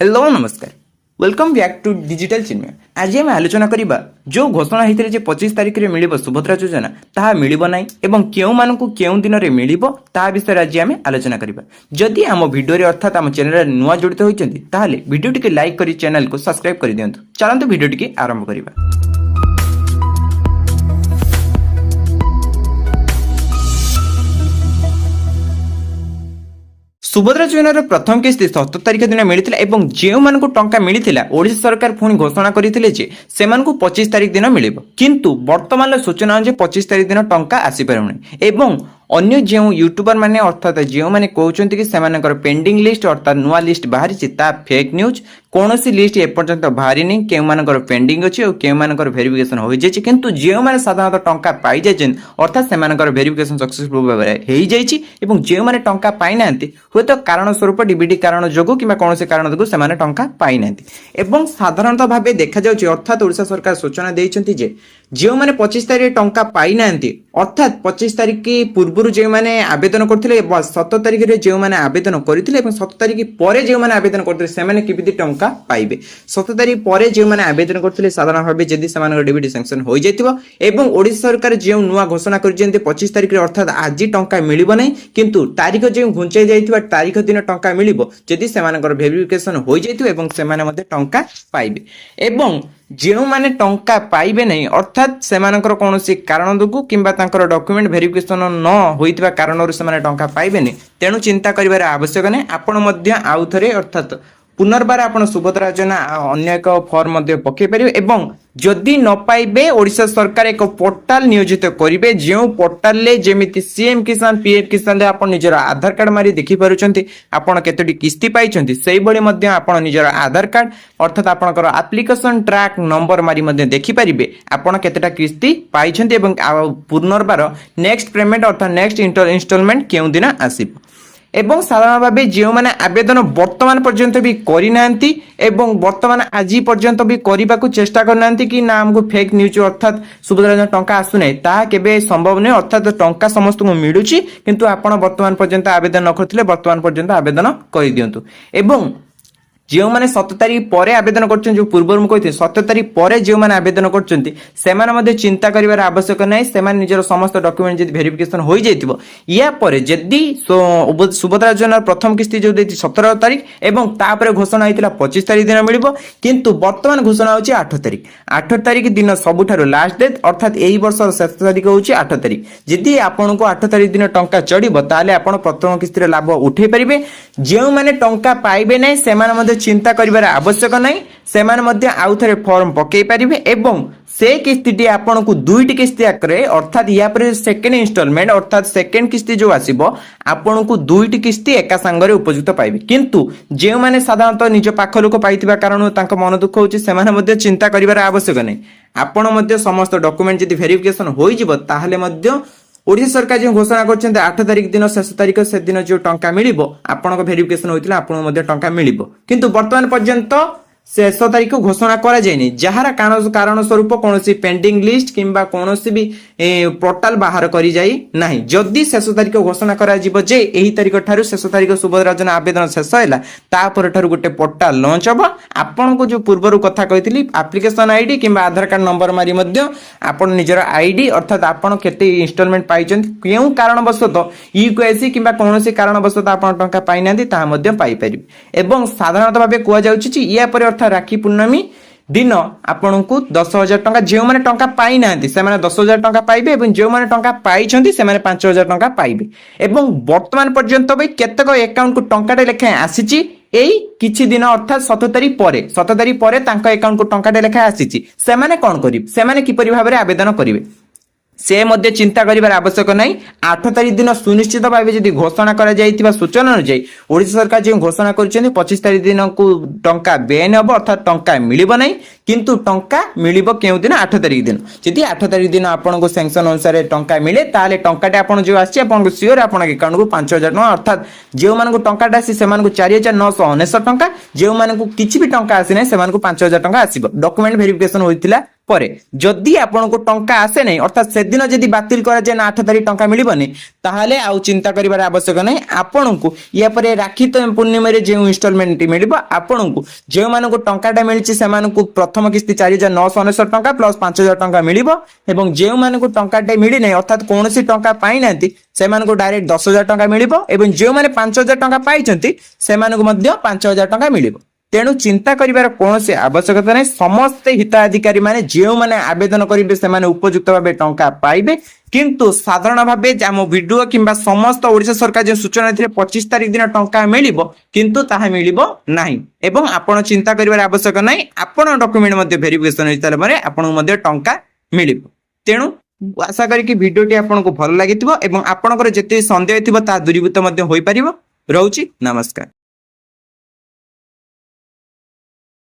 Hello नमस्कार welcome back to digital चिन्मय। आज आम आलोचना करवा जो घोषणा होता है 25 तारिख में मिल सुभद्रा योजना ताहा मिलिब नाही एवं केउ मानकु केउ दिन में मिलिब ताहा विषय आज आम आलोचना करवा। जदि आम भिडियो अर्थात आम चैनल नुआ जड़ित होइछन्ति ताहाले वीडियो टिके लाइक करी चैनल को सब्सक्राइब कर दियंतु। चलंतु वीडियो टिके आरंभ करवा। सुभद्रा योजनार प्रथम किस्ती 17 तारिख दिन मिलता और जो मानक टंका मिलता ओडिशा सरकार पुणी घोषणा करते से 25 तारिख दिन मिल किंतु वर्तमान सूचना अनुसार 25 तारिख दिन टंका आसीपारे एवं अन्य जो यूट्यूबर माने अर्थात जो मैंने कहते कि सेमानकर पेंडिंग लिस्ट अर्थात नुआ लिस्ट बाहरी फेक न्यूज कौन सी लिस्ट एपर्यंत बाहरी नहीं केउ मानकर पेंडिंग अच्छी और केउ मानकर वेरिफिकेशन हो जाए किंतु जो मैंने साधारणतः टंका पाई जाए अर्थात सेमानकर वेरिफिकेशन सक्सेसफुल भाव हो जाए और जो मैंने टंका पाई ना हुए तो कारण स्वरूप डीबीटी कारण जोगु कि कौन से कारण जोगु सेमाने टंका पाई ना एवं साधारणतः भाव देखा जाउछि अर्थात ओडिशा सरकार सूचना देइछन्ति जे जो मैंने 25 तारिख टंका पाई ना अर्थात 25 तारिख की पूर्व जो मैंने आवेदन करते 17 तारिख में जो मैंने आवेदन करते 17 तारिख पर जो मैंने आवेदन करते से किमिति टंका पाइबे 17 तारिख पर जो मैंने आवेदन करते साधारण भाव जदि से डीबीटी सैंक्शन हो जाइए ओडिशा सरकार जो नुआ घोषणा कर 25 तारिख अर्थात आज टंका मिलिब नहीं किंतु तारिख जो घुंचाई जाइथिबा तारिख दिन टंका मिलिब जदि सेमानकर वेरिफिकेशन हो जाइथिबो एवं सेमाने मध्ये टंका पाइबे एवं जो माने टंका पाइबे नहीं अर्थात सेमानकर कौनसी कारण जोगु किंबा तांकर डॉक्यूमेंट वेरिफिकेशन न होइतिबा कारणरु सेमाने टंका पाइबे नहीं तेणु चिंता करिवार आवश्यक नहीं। आपण मध्ये आउ थरे अर्थात पुनर्बार आपण सुभद्रा योजना अन्य एक फॉर्म मध्ये पके परिबे एवं जदि न पाइबे ओडिशा सरकार एक पोर्टाल नियोजित करिवे जो पोर्टाल ले जेमिति सीएम किसान पीएम किसान ले आपण निजर आधार कार्ड मारी देखि पारुचंती आपण केतोटी किस्ती पाइचंती सेही बळे मध्ये आपण निजर आधार कार्ड अर्थात आपणकर एप्लिकेशन ट्रैक नंबर मारी मध्ये देखि परिबे आपण केतेटा किस्ती पाइचंती एवं पुनर्बार नेक्स्ट पेमेंट अर्थात नेक्स्ट इंस्टॉलमेंट केउ दिन आसीबो एवं साधारण भाव जो मैंने आवेदन वर्तमान पर्यंत भी करना एवं वर्तमान आज पर्यंत भी करने को चेष्टा करना कि ना आमको फेक न्यूज अर्थात सुभद्रा टंका आसुना ताहा केबे संभव नहीं अर्थात टंका समस्त को मिलूँ किंतु आपण वर्तमान पर्यंत आवेदन न करथिले वर्तमान पर्यंत आवेदन कर दियंतु एवं जो मैंने 17 तारिख पर आवेदन कर जो पूर्व मुझे 17 तारिख पर जो मैंने आवेदन कर चिंता करिवार आवश्यक नहीं से निजर समस्त डॉक्यूमेंट जब वेरिफिकेशन हो जाइए या पर जदि सुभद्रा योजना प्रथम किस्ती जो 17 तारिख एवं तापर घोषणा होता 25 तारिख दिन मिल किंतु वर्तमान घोषणा होची 8 तारिख दिन सबुठारु लास्ट डेट अर्थात यही वर्ष शेष तारिख होची 8 तारिख जदि आपन को 8 तारिख दिन टंका चढ़िबो ताले आपण प्रथम किस्ती लाभ उठे परिबे जो माने टंका पाइबे नै सेमान चिंता करिवार आवश्यक नहीं सेमाने आउ थे फॉर्म पकई पारे एवं से किस्ती आपन को दुईटी किस्ती आकरे अर्थात या पर सेकेंड इंस्टॉलमेंट अर्थात सेकेंड किस्ती जो आसीबो आपन को दुईटी किस्ती एका संगरे उपयुक्त पाइबे किंतु जे माने साधारणतः निज पाख लोक पाइथिबा कारण तांको मन दुख होची सेमाने मध्ये चिंता करिवार आवश्यक नहीं आपन मध्ये समस्त डॉक्यूमेंट जदि वेरिफिकेशन होई जिवो ताहले मध्ये ओडिशा सरकार जो घोषणा कर 8 तारिख दिन शेष तारिख से दिन जो टंका मिल आपण वेरिफिकेशन होता आपन टंका मिल किंतु वर्तमान पर्यंत शेष तारीख घोषणा करा जायनि जहार कारण स्वरूप कौन पेंडिंग लिस्ट किंबा कौन भी पोर्टाल बाहर करी जाई नाही जदि शेष तारीख घोषणा करा जिवो जे एही तारीख ठारू शेष तारीख सुभद्रा योजना आवेदन शेष हैला तापर ठारू गोटे पोर्टाल लॉन्च हबो आपन को जो पूर्वरु कथा कहितली एप्लिकेशन आईडी किंबा आधार कार्ड नंबर मारी मध्य आपन निजर आईडी अर्थात आपन केते इंस्टॉलमेंट पाइचंत केउ कारणवशत यूकेएससी किंबा कौन कारणवशत आपन टंका पाइ नांदी ता मध्य पाइ परिबे एवं साधारणतः भाबे कुआ जाउछि या पर अर्थात राखी पूर्णमी दिन आपण को 10,000 टंका जो मैंने टंका पाई ना से 10,000 टंका पाइबे और जो मैंने टंका पाई से 5,000 टंका पाइबे एवं वर्तमान पर्यंत भी केतक अकाउंट को टंकाटे लेखा आसीची एई किछि दिन अर्थात 17 तारिख पर तांका अकाउंट को टंकाटे लेखा आसीची से माने कोन करिब से माने किपरि भाबरे आवेदन करिवे से मध्य चिंता करिवार आवश्यक नहीं 8 तारिख दिन सुनिश्चित भाव जदि घोषणा करा जाइथिबा सूचना अनुसार ओडिशा सरकार जो घोषणा कर 25 तारिख दिन को टंका बेन हम अर्थात टंका मिलिब नहीं କିନ୍ତୁ ଟଙ୍କା ମିଳିବ କେଉଁ ଦିନ 8 ତାରିଖ ଦିନ ଯଦି 8 ତାରିଖ ଦିନ ଆପଣଙ୍କୁ ସାଂକ୍ସନ ଅନୁସାରେ ଟଙ୍କା ମିଳେ ତାହେଲେ ଟଙ୍କାଟେ ଆପଣ ଯେଉଁ ଆସିଛି ଆପଣଙ୍କୁ ସିଓର ଆପଣଙ୍କ ଆକାଉଣ୍ଟକୁ 5,000 ଟଙ୍କା ଅର୍ଥାତ୍ ଯେଉଁମାନଙ୍କୁ ଟଙ୍କାଟା ଆସିଛି ସେମାନଙ୍କୁ 4,999 ଟଙ୍କା ଯେଉଁମାନଙ୍କୁ କିଛି ବି ଟଙ୍କା ଆସିନାହିଁ ସେମାନଙ୍କୁ 5,000 ଟଙ୍କା ଆସିବ ଡକୁମେଣ୍ଟ ଭେରିଫିକେସନ ହୋଇଥିଲା ପରେ ଯଦି ଆପଣଙ୍କୁ ଟଙ୍କା ଆସେ ନାହିଁ ଅର୍ଥାତ୍ ସେଦିନ ଯଦି ବାତିଲ କରାଯାଏ ନା 8 ତାରିଖ ଟଙ୍କା ମିଳିବନି ତାହେଲେ ଆଉ ଚିନ୍ତା କରିବାର ଆବଶ୍ୟକ ନାହିଁ ଆପଣଙ୍କୁ ୟା ପରେ ରାକ୍ଷୀ ପୂର୍ଣ୍ଣିମାରେ ଯେଉଁ ଇନଷ୍ଟଲମେଣ୍ଟଟି ମିଳିବ ଆପଣଙ୍କୁ ଯେଉଁମାନଙ୍କୁ ଟଙ୍କାଟା ମିଳିଛି ସେମାନଙ୍କୁ ପ୍ରଥମ କିସ୍ତି 4,999 ଟଙ୍କା ପ୍ଲସ୍ 5,000 ଟଙ୍କା ମିଳିବ ଏବଂ ଯେଉଁମାନଙ୍କୁ ଟଙ୍କାଟେ ମିଳିନାହିଁ ଅର୍ଥାତ୍ କୌଣସି ଟଙ୍କା ପାଇନାହାନ୍ତି ସେମାନଙ୍କୁ ଡାଇରେକ୍ଟ 10,000 ଟଙ୍କା ମିଳିବ ଏବଂ ଯେଉଁମାନେ 5,000 ଟଙ୍କା ପାଇଛନ୍ତି ସେମାନଙ୍କୁ ମଧ୍ୟ 5,000 ଟଙ୍କା ମିଳିବ ତେଣୁ ଚିନ୍ତା କରିବାର କୌଣସି ଆବଶ୍ୟକତା ନାହିଁ ସମସ୍ତେ ହିତାଧିକାରୀ ମାନେ ଯେଉଁମାନେ ଆବେଦନ କରିବେ ସେମାନେ ଉପଯୁକ୍ତ ଭାବେ ଟଙ୍କା ପାଇବେ କିନ୍ତୁ ସାଧାରଣ ଭାବେ ଆମ ଭିଡିଓ କିମ୍ବା ସମସ୍ତ ଓଡ଼ିଶା ସରକାର ଯେଉଁ ସୂଚନା ଦେଇଥିଲେ 25 ତାରିଖ ଦିନ ଟଙ୍କା ମିଳିବ କିନ୍ତୁ ତାହା ମିଳିବ ନାହିଁ ଏବଂ ଆପଣ ଚିନ୍ତା କରିବାର ଆବଶ୍ୟକ ନାହିଁ ଆପଣ ଡକ୍ୟୁମେଣ୍ଟ ମଧ୍ୟ ଭେରିଫିକେସନ ହୋଇସାରିଲା ପରେ ଆପଣଙ୍କୁ ମଧ୍ୟ ଟଙ୍କା ମିଳିବ ତେଣୁ ଆଶା କରିକି ଭିଡିଓଟି ଆପଣଙ୍କୁ ଭଲ ଲାଗିଥିବ ଏବଂ ଆପଣଙ୍କର ଯେତେ ସନ୍ଦେହ ଥିବ ତାହା ଦୂରୀଭୂତ ମଧ୍ୟ ହୋଇପାରିବ ରହୁଛି ନମସ୍କାର।